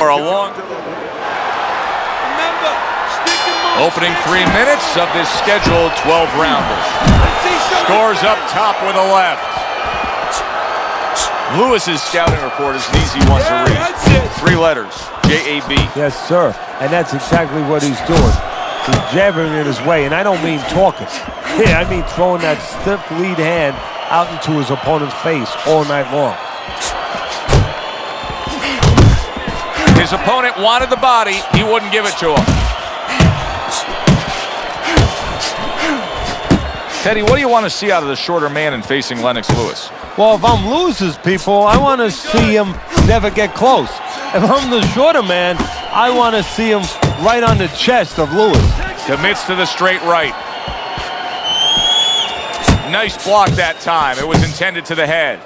For a long opening 3 minutes of this scheduled 12-rounder. Scores up top with a left. Lewis's scouting report is an easy one to read. 3 letters, J-A-B. Yes, sir. And that's exactly what he's doing. He's jabbing it his way, and I don't mean talking. Yeah, I mean throwing that stiff lead hand out into his opponent's face all night long. His opponent wanted the body. He wouldn't give it to him. Teddy, what do you want to see out of the shorter man in facing Lennox Lewis? Well, if I'm Lewis's people, I want to see him never get close. If I'm the shorter man, I want to see him right on the chest of Lewis. Commits to the straight right. Nice block that time. It was intended to the head.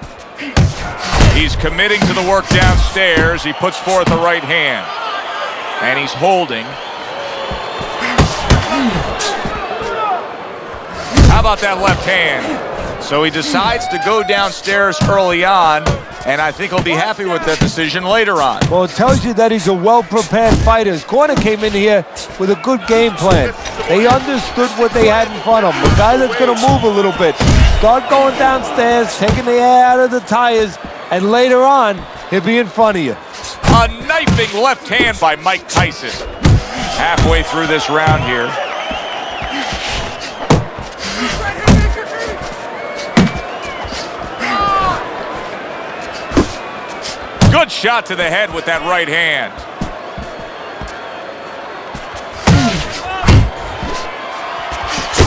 He's committing to the work downstairs. He puts forth the right hand. And he's holding. How about that left hand? So he decides to go downstairs early on, and I think he'll be happy with that decision later on. Well, it tells you that he's a well-prepared fighter. His corner came in here with a good game plan. They understood what they had in front of him. A guy that's going to move a little bit. Start going downstairs, taking the air out of the tires, and later on, he'll be in front of you. A knifing left hand by Mike Tyson. Halfway through this round here. Good shot to the head with that right hand.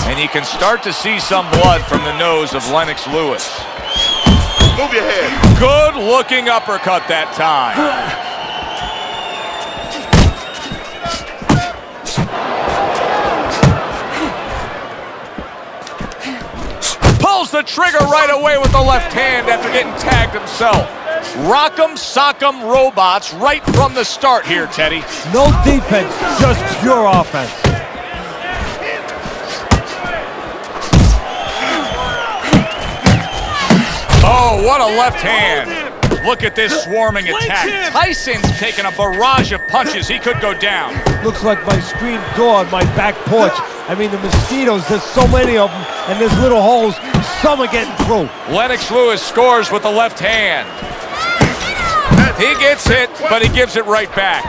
And you can start to see some blood from the nose of Lennox Lewis. Move your head. Good looking uppercut that time. Pulls the trigger right away with the left hand after getting tagged himself. Rock'em sock'em robots right from the start here, Teddy. No defense, just pure offense. Oh, what a left hand. Look at this swarming attack. Tyson's taking a barrage of punches. He could go down. Looks like my screen door on my back porch. I mean, the mosquitoes, there's so many of them, and there's little holes. Some are getting through. Lennox Lewis scores with the left hand. He gets hit, but he gives it right back.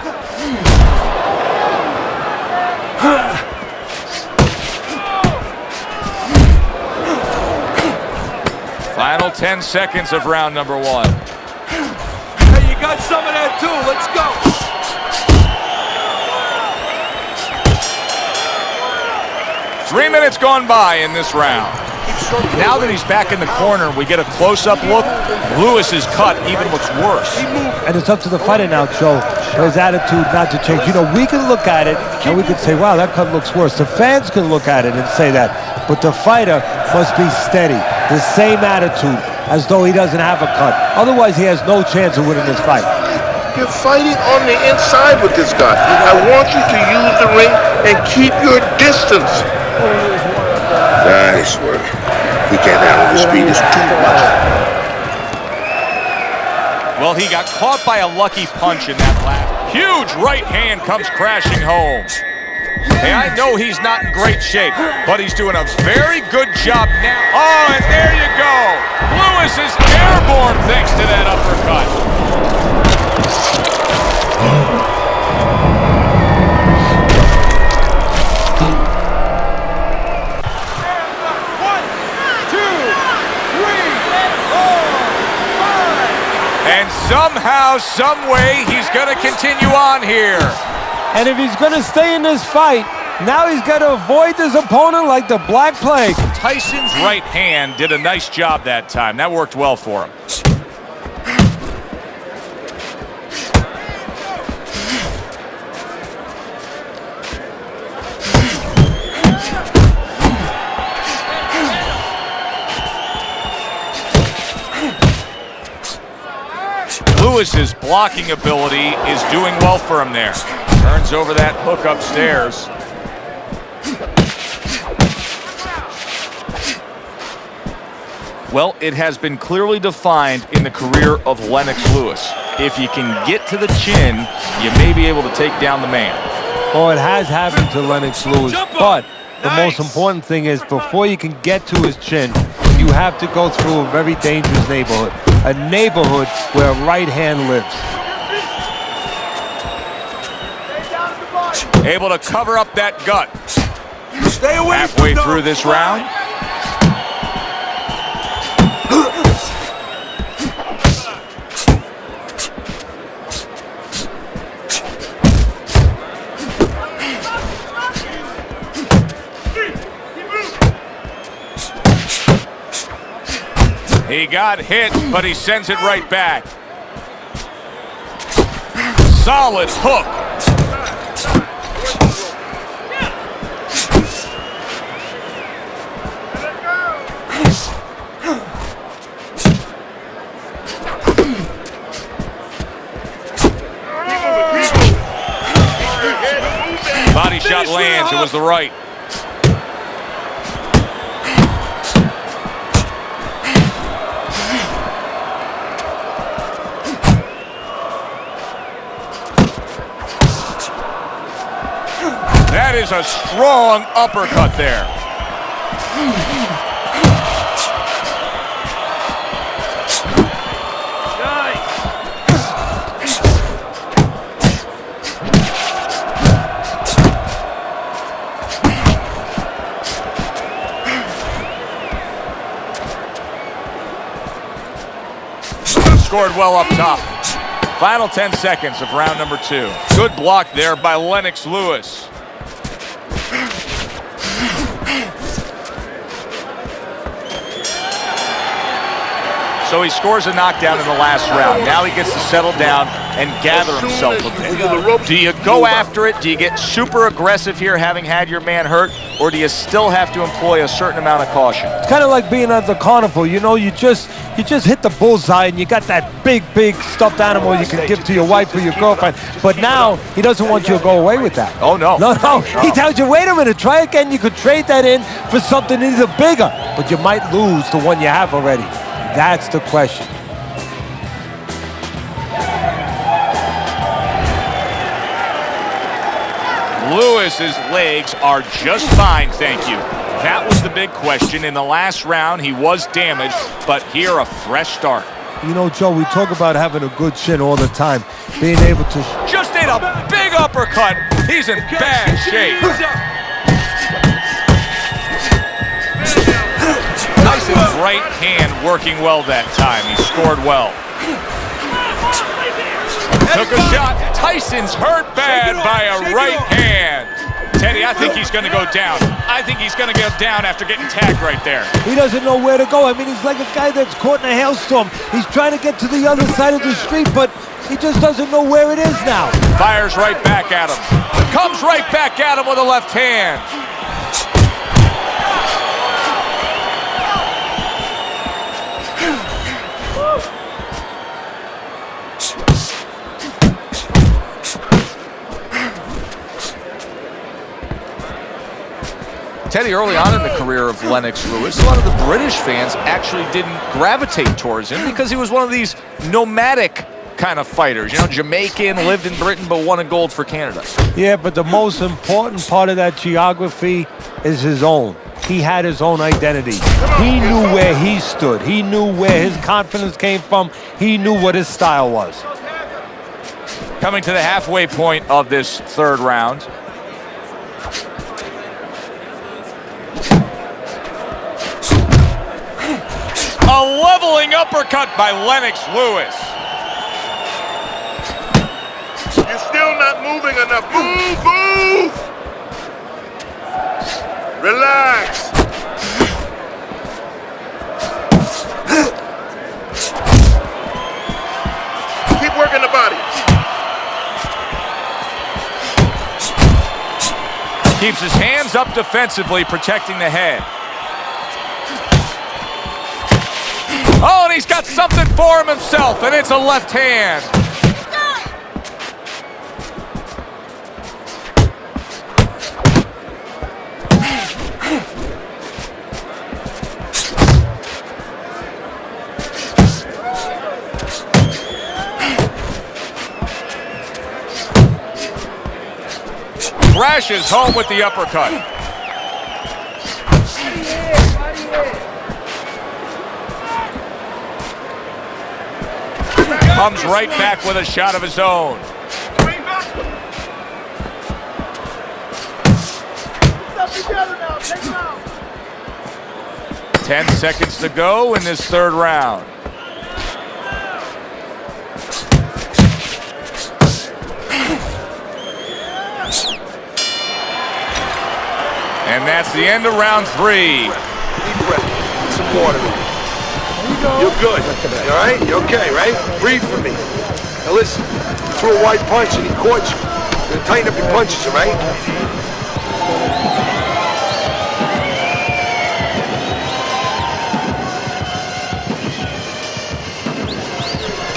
Final 10 seconds of round number 1. Hey, you got some of that too. Let's go. Three minutes gone by in this round. Now that he's back in the corner, we get a close-up look. Lewis's cut even looks worse. And it's up to the fighter now, Joe, for his attitude not to change. You know, we can look at it and we can say, wow, that cut looks worse. The fans can look at it and say that. But the fighter must be steady, the same attitude, as though he doesn't have a cut. Otherwise, he has no chance of winning this fight. You're fighting on the inside with this guy. I want you to use the ring and keep your distance. Nice work. He can't handle the speed. It's too much. Well, he got caught by a lucky punch in that last. Huge right hand comes crashing home. Hey, I know he's not in great shape, but he's doing a very good job now. Oh, and there you go. Lewis is airborne thanks to that uppercut. And somehow, some way, he's going to continue on here. And if he's going to stay in this fight, now he's got to avoid his opponent like the Black Plague. Tyson's right hand did a nice job that time. That worked well for him. Lewis's blocking ability is doing well for him there. Turns over that hook upstairs. Well, it has been clearly defined in the career of Lennox Lewis. if you can get to the chin, you may be able to take down the man. Oh, it has happened to Lennox Lewis, but the most important thing is before you can get to his chin, you have to go through a very dangerous neighborhood, a neighborhood where a right hand lives. Able to cover up that gut. Stay away Halfway through this round. He got hit, but he sends it right back. Solid hook. Body shot lands. It was the right. That is a strong uppercut there. Scored well up top. Final 10 seconds of round number 2. Good block there by Lennox Lewis. So he scores a knockdown in the last round. Now he gets to settle down and gather himself a bit. Do you go after it? Do you get super aggressive here having had your man hurt? Or do you still have to employ a certain amount of caution? It's kind of like being at the carnival. You know, you just hit the bullseye and you got that big stuffed animal you can give to your wife or your girlfriend. But now he doesn't want you to go away with that. Oh, no. No. He tells you, wait a minute, try again. You could trade that in for something either bigger, but you might lose the one you have already. That's the question. Lewis's legs are just fine, thank you. That was the big question. In the last round, he was damaged, but here a fresh start. You know, Joe, we talk about having a good chin all the time. Being able to... Just ate a big uppercut. He's in bad shape. Tyson's right hand working well that time. He scored well. Took a shot. Tyson's hurt bad by a right hand. Teddy, I think he's going to go down. I think he's going to go down after getting tagged right there. He doesn't know where to go. I mean, he's like a guy that's caught in a hailstorm. He's trying to get to the other side of the street, but he just doesn't know where it is now. Fires right back at him. Comes right back at him with a left hand. Teddy, early on in the career of Lennox Lewis, a lot of the British fans actually didn't gravitate towards him because he was one of these nomadic kind of fighters. You know, Jamaican, lived in Britain, but won a gold for Canada. Yeah, but the most important part of that geography is his own. He had his own identity. He knew where he stood. He knew where his confidence came from. He knew what his style was. Coming to the halfway point of this third round. A leveling uppercut by Lennox Lewis. You're still not moving enough. Move! Relax. Keep working the body. Keeps his hands up defensively, protecting the head. Oh, and he's got something for himself, and it's a left hand. crashes home with the uppercut. Comes right back with a shot of his own. 10 seconds to go in this third round. And that's the end of round 3. Deep breath. Some water. You're good. You all right? You okay, right? Breathe for me. Now listen, you threw a wide punch and he caught you. You're gonna tighten up your punches, all right?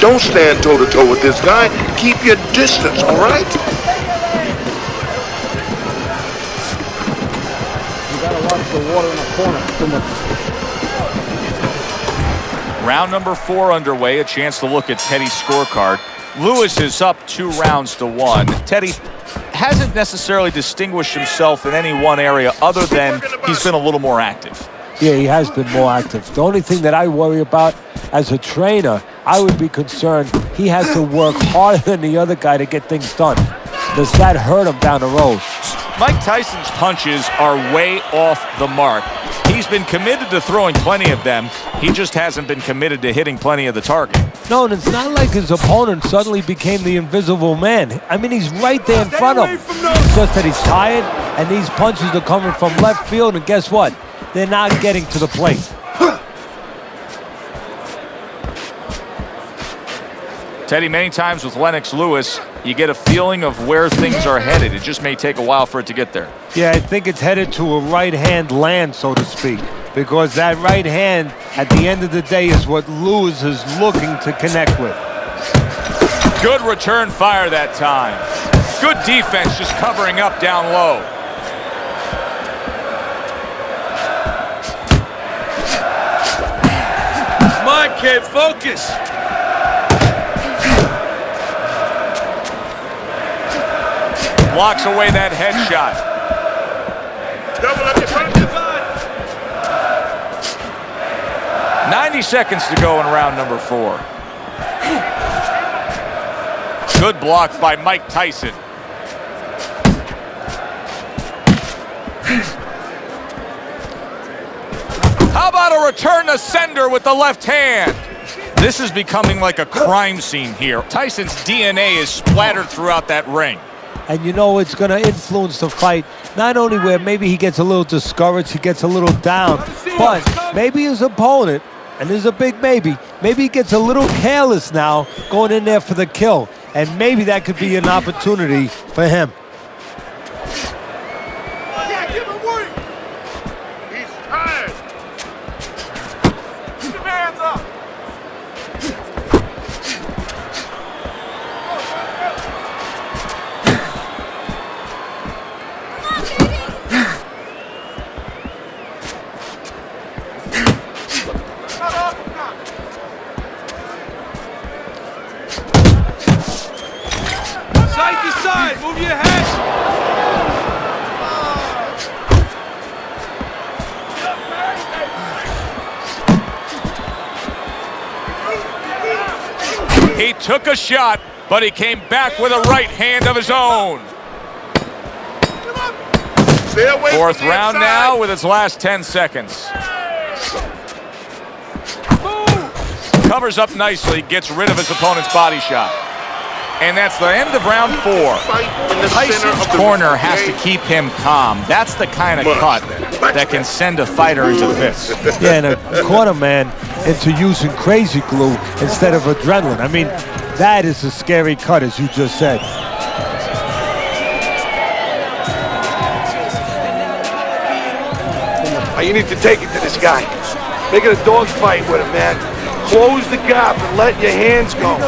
Don't stand toe-to-toe with this guy. Keep your distance, all right? You gotta watch the water in the corner. Too much. Round number 4 underway. A chance to look at Teddy's scorecard. Lewis is up 2 rounds to 1. Teddy hasn't necessarily distinguished himself in any one area other than he's been a little more active. Yeah, he has been more active. The only thing that I worry about as a trainer, I would be concerned he has to work harder than the other guy to get things done. Does that hurt him down the road? Mike Tyson's punches are way off the mark. He's been committed to throwing plenty of them. He just hasn't been committed to hitting plenty of the target. No, and it's not like his opponent suddenly became the invisible man. I mean, he's right there in front of him. It's just that he's tired, and these punches are coming from left field, and guess what? They're not getting to the plate. Teddy, many times with Lennox Lewis, you get a feeling of where things are headed. It just may take a while for it to get there. Yeah, I think it's headed to a right-hand land, so to speak, because that right hand, at the end of the day, is what Lewis is looking to connect with. Good return fire that time. Good defense, just covering up down low. Come on, kid, focus. Blocks away that headshot. Double up your punches. 90 seconds to go in round number 4. Good block by Mike Tyson. How about a return to sender with the left hand? This is becoming like a crime scene here. Tyson's DNA is splattered throughout that ring. And you know it's going to influence the fight, not only where maybe he gets a little discouraged, he gets a little down, but maybe his opponent, and there's a big maybe he gets a little careless now going in there for the kill, and maybe that could be an opportunity for him. Yeah, give him work. He's tired. Keep your hands up. Side to side, move your head. He took a shot, but he came back with a right hand of his own. Stay away from 4th the round inside. now with its last 10 seconds. Covers up nicely, gets rid of his opponent's body shot. And that's the end of round 4. Tyson's corner has to keep him calm. That's the kind of cut that can send a fighter into fits. Yeah, and a corner man into using crazy glue instead of adrenaline. I mean, that is a scary cut, as you just said. You need to take it to this guy. Make it a dog fight with him, man. Close the gap and let your hands go.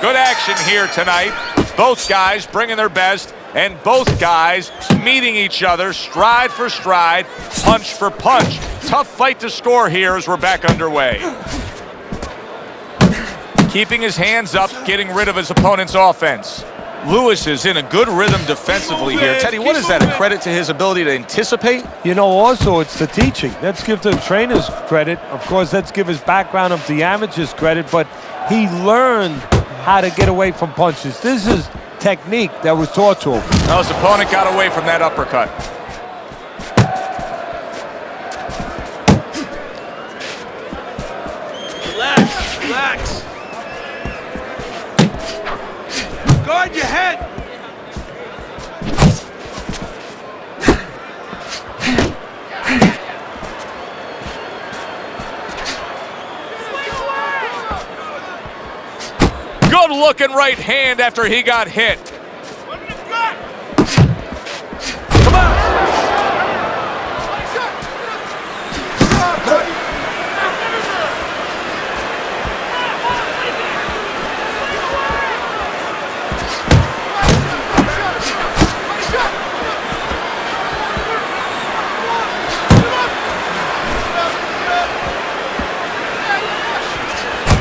Good action here tonight. Both guys bringing their best, and both guys meeting each other stride for stride, punch for punch. tough fight to score here as we're back underway. Keeping his hands up, getting rid of his opponent's offense. Lewis is in a good rhythm defensively here. Teddy, what is that, a credit to his ability to anticipate? You know, also, it's the teaching. Let's give the trainers credit. Of course, let's give his background of the amateurs credit, but he learned how to get away from punches. This is technique that was taught to him. Now his opponent got away from that uppercut. Relax, relax. Guard your head. Good looking right hand after he got hit. Come on.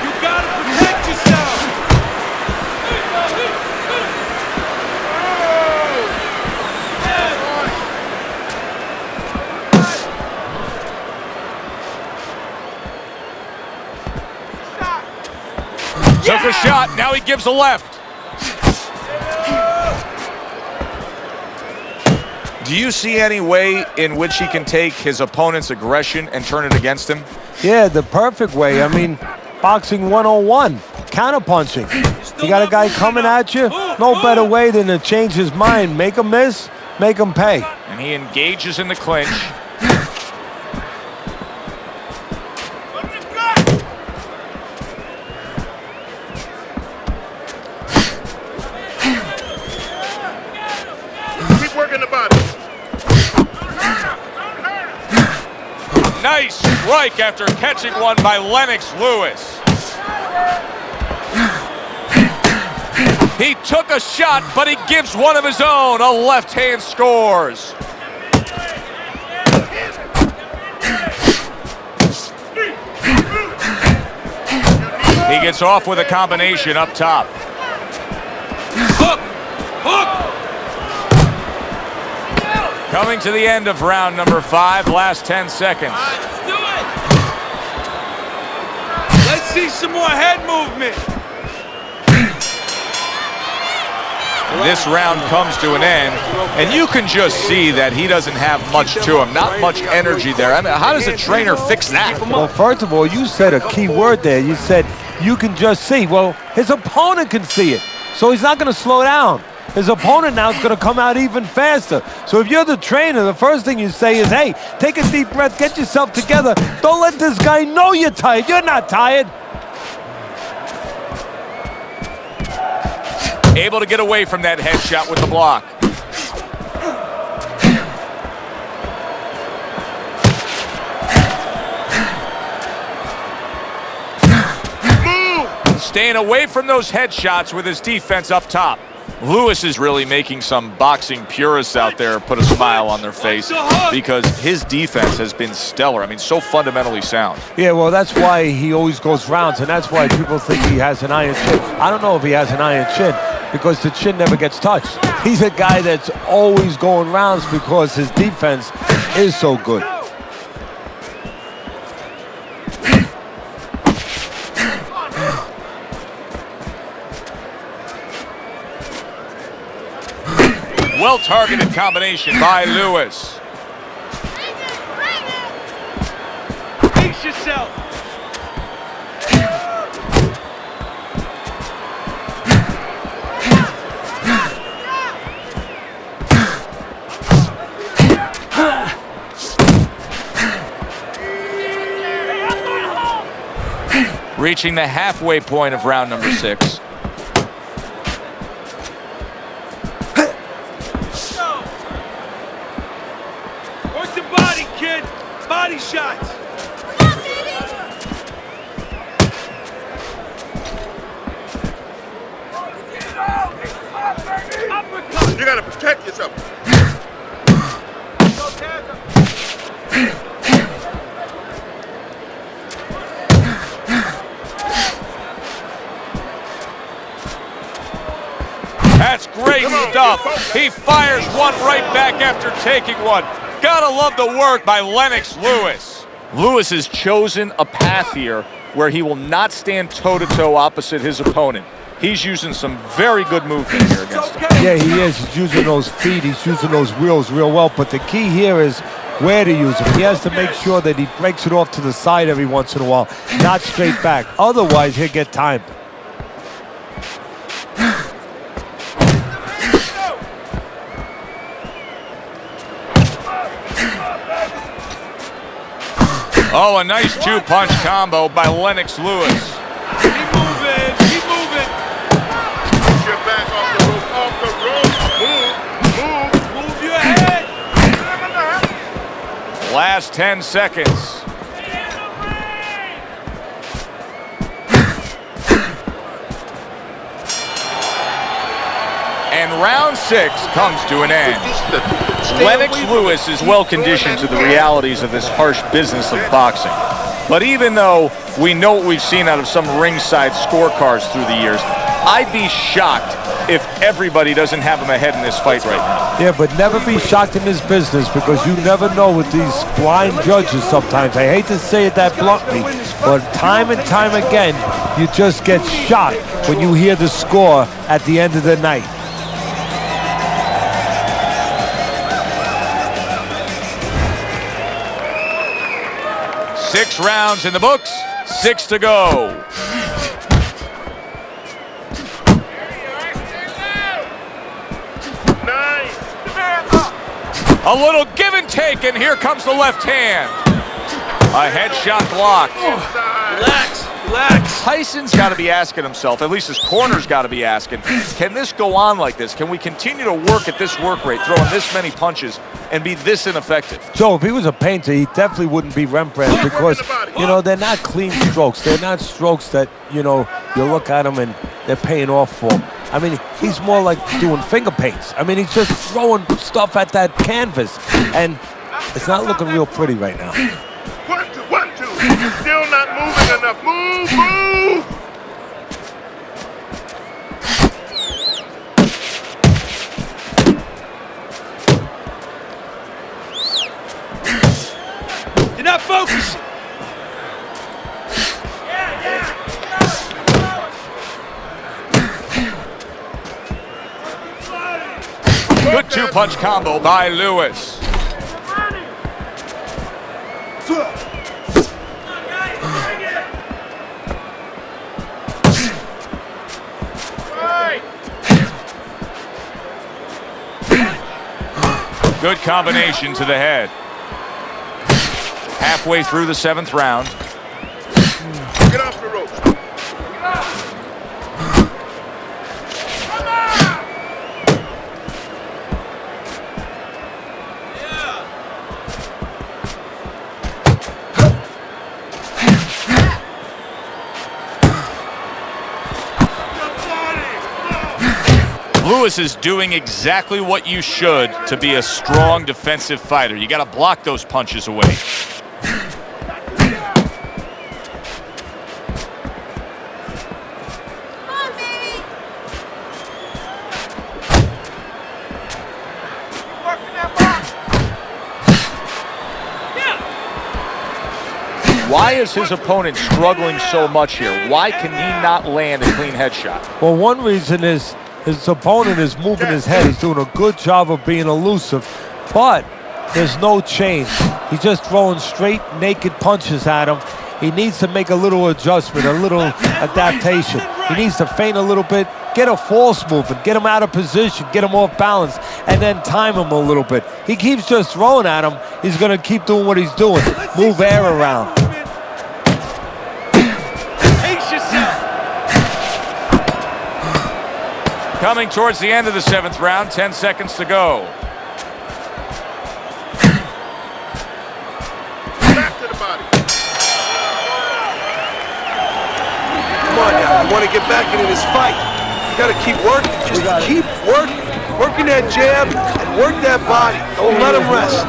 You gotta protect yourself. Took a shot, now he gives a left. Do you see any way in which he can take his opponent's aggression and turn it against him? Yeah, the perfect way. I mean, boxing 101, counterpunching. You got a guy coming at you, no better way than to change his mind. Make him miss, make him pay. And he engages in the clinch. Keep working the body. Nice strike after catching one by Lennox Lewis. He took a shot, but he gives one of his own. A left hand scores. He gets off with a combination up top. Hook! Hook! Coming to the end of round number 5, last 10 seconds. All right, let's do it. Let's see some more head movement. This round comes to an end, and you can just see that he doesn't have much to him, not much energy there. I mean, how does a trainer fix that? Well, first of all, you said a key word there. You said you can just see. Well, his opponent can see it, so he's not going to slow down. His opponent now is going to come out even faster. So if you're the trainer, the first thing you say is, hey, take a deep breath, get yourself together. Don't let this guy know you're tired. You're not tired. Able to get away from that headshot with the block. Staying away from those headshots with his defense up top. Lewis is really making some boxing purists out there put a smile on their face because his defense has been stellar. I mean, so fundamentally sound. Yeah, well, that's why he always goes rounds, and that's why people think he has an iron chin. I don't know if he has an iron chin because the chin never gets touched. He's a guy that's always going rounds because his defense is so good. Well-targeted combination by Lewis. Pace yourself. Reaching the halfway point of round number 6. Work the body, kid. Body shots. You gotta protect yourself. stuff. He fires one right back after taking one. Gotta love the work by Lennox Lewis. Lewis has chosen a path here where he will not stand toe-to-toe opposite his opponent. He's using some very good movement here against him. Yeah, he is. He's using those feet. He's using those wheels real well. But the key here is where to use them. He has to make sure that he breaks it off to the side every once in a while, not straight back. Otherwise, he'll get timed. Oh, a nice two-punch combo by Lennox Lewis. Keep moving, keep moving. Put your back off the rope, off the rope. Move your head. Last 10 seconds. And round 6 comes to an end. Lennox Lewis is well conditioned to the realities of this harsh business of boxing. But even though we know what we've seen out of some ringside scorecards through the years, I'd be shocked if everybody doesn't have him ahead in this fight right now. Yeah, but never be shocked in this business because you never know with these blind judges sometimes. I hate to say it that bluntly, but time and time again, you just get shocked when you hear the score at the end of the night. 6 rounds in the books, 6 to go. A little give and take, and here comes the left hand. A headshot blocked. Relax, relax. Tyson's got to be asking himself, at least his corner's got to be asking, can this go on like this? Can we continue to work at this work rate, throwing this many punches, and be this ineffective? Joe, if he was a painter, he definitely wouldn't be Rembrandt because, you know, they're not clean strokes. They're not strokes that, you know, you look at them and they're paying off for him. I mean, he's more like doing finger paints. I mean, he's just throwing stuff at that canvas, and it's not looking real pretty right now. 1, 2, 1, 2. Still not moving enough. Move, move. You're not focusing. Good two-punch combo by Lewis. Good combination to the head. Halfway through the 7th round. Get off the ropes. Lewis is doing exactly what you should to be a strong defensive fighter. You got to block those punches away. Why is his opponent struggling so much here? Why can he not land a clean headshot? Well, one reason is his opponent is moving his head. He's doing a good job of being elusive, but there's no change. He's just throwing straight, naked punches at him. He needs to make a little adjustment, a little adaptation. He needs to feint a little bit, get a false movement, get him out of position, get him off balance, and then time him a little bit. He keeps just throwing at him. He's going to keep doing what he's doing, move air around. Coming towards the end of the 7th round, 10 seconds to go. Back to the body. Come on now, you want to get back into this fight. You got to keep working. Just keep working. Working that jab and work that body. Don't let him rest.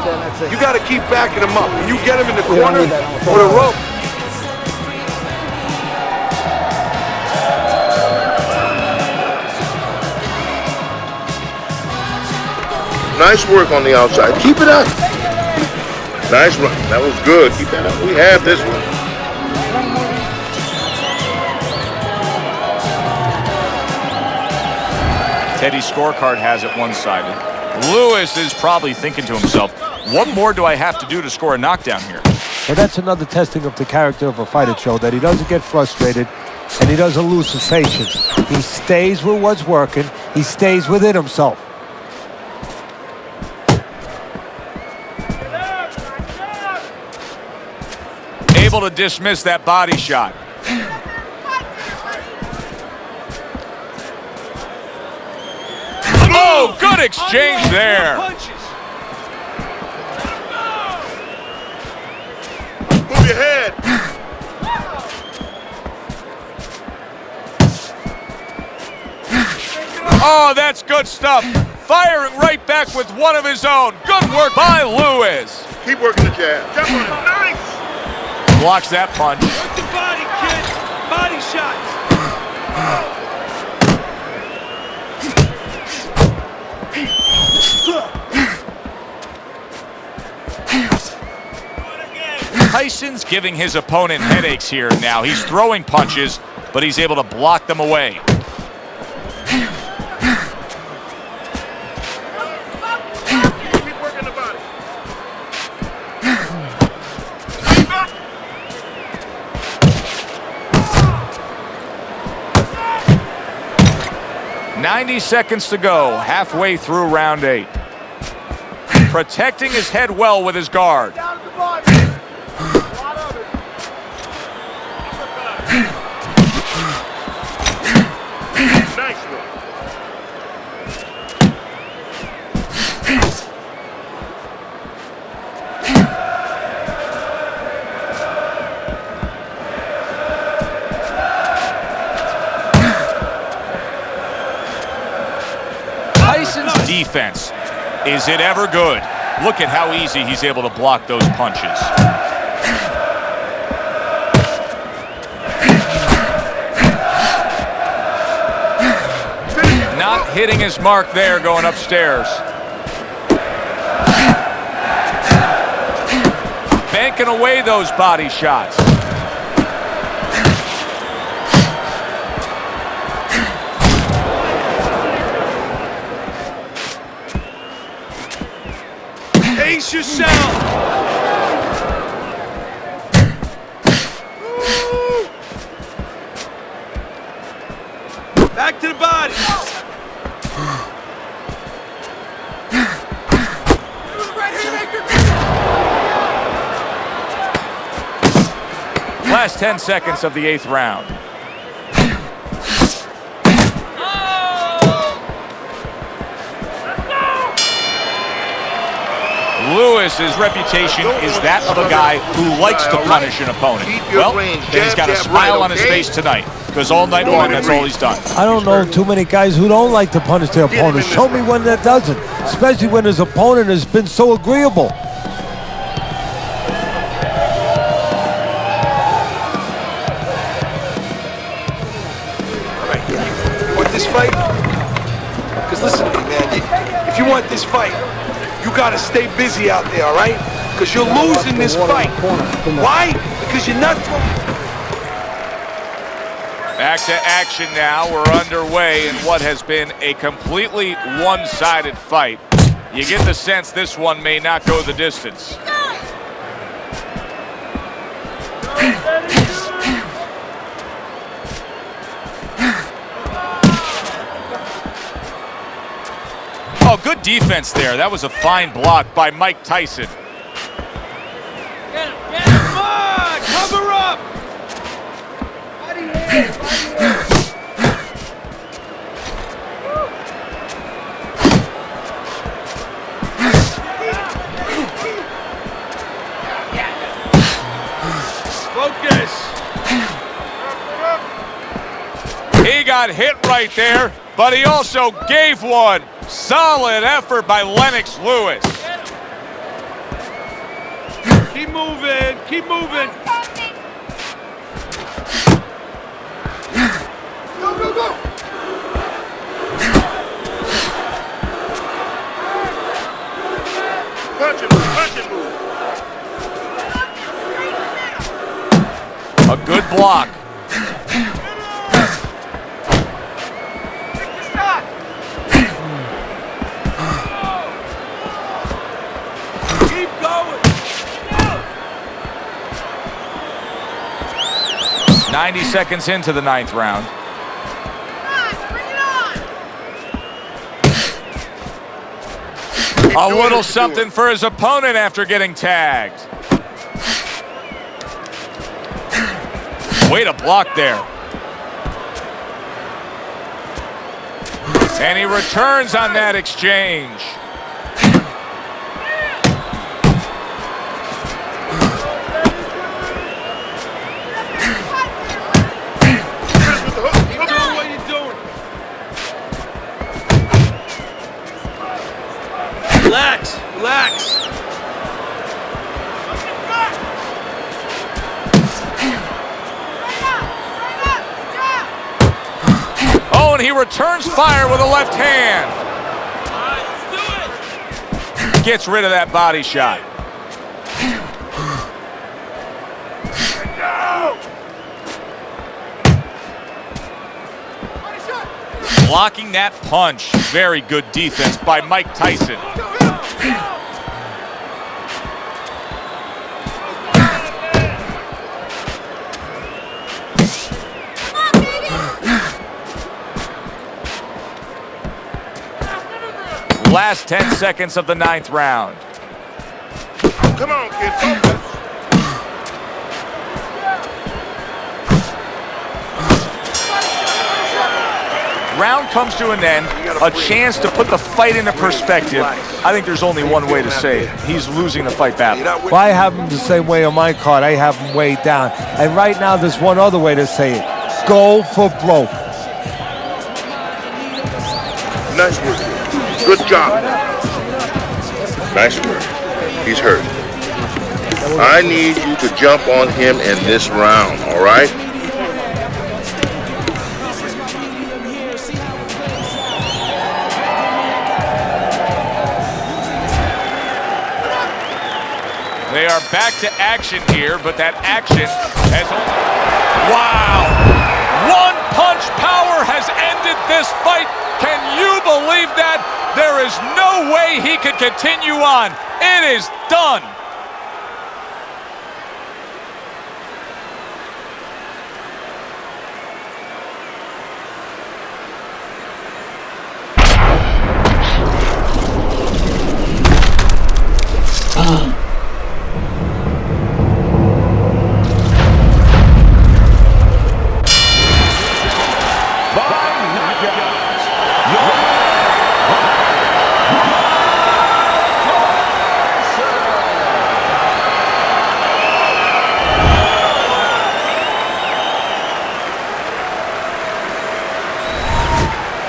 You got to keep backing him up. When you get him in the corner or the rope, Nice work on the outside. Keep it up. Nice run. That was good. Keep that up. We have this one. Teddy's scorecard has it one-sided. Lewis is probably thinking to himself, what more do I have to do to score a knockdown here? Well, that's another testing of the character of a fighter, Joe, that he doesn't get frustrated and he doesn't lose his patience. He stays with what's working. He stays within himself. Able to dismiss that body shot. Oh, good exchange there. Move your head. Oh, that's good stuff. Firing right back with one of his own. Good work by Lewis. Keep working the jab. Jump on it. Nice. Blocks that punch. Work the body, kid. Body shots. Tyson's giving his opponent headaches here now. He's throwing punches, but he's able to block them away. Keep working the body. 90 seconds to go, halfway through round 8. Protecting his head well with his guard. Nice one. Tyson's defense, is it ever good? Look at how easy he's able to block those punches. Not hitting his mark there going upstairs. Banking away those body shots. Pace yourself. Back to the body. Last 10 seconds of the 8th round. Lewis's reputation is that of a guy who likes to punish an opponent. Well, he's got a smile on his face tonight, because all night long, that's all he's done. I don't know too many guys who don't like to punish their opponents. Show me one that doesn't, especially when his opponent has been so agreeable. You want this fight? Because listen to me, man. If you want this fight, you gotta stay busy out there, all right? Because you're losing this fight. Why? Because you're not throwing. Back to action now. We're underway in what has been a completely one-sided fight. You get the sense this one may not go the distance. Oh, good defense there. That was a fine block by Mike Tyson. Get him, come on, cover up. Focus. He got hit right there, but he also gave one. Solid effort by Lennox Lewis. Keep moving, keep moving. Go, go, go! A good block. Keep going. 90 seconds into the 9th round. A little something for his opponent after getting tagged. Way to block there. And he returns on that exchange. Keep doing what you're doing. Relax, relax. Oh, and he returns fire with a left hand. All right, let's do it. Gets rid of that body shot. Blocking that punch. Very good defense by Mike Tyson. Last 10 seconds of the 9th round. Come on, kid. Focus. Round comes to an end, a chance to put the fight into perspective. I think there's only one way to say it. He's losing the fight battle. Well, I have him the same way on my card. I have him way down. And right now, there's one other way to say it. Go for broke. Nice work. Good job. Nice work. He's hurt. I need you to jump on him in this round, all right? They are back to action here, but that action has only... Wow! One punch power has ended this fight. Can you believe that? There is no way he could continue on. It is done.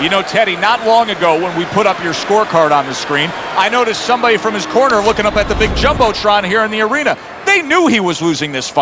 You know, Teddy, not long ago when we put up your scorecard on the screen, I noticed somebody from his corner looking up at the big Jumbotron here in the arena. They knew he was losing this fight.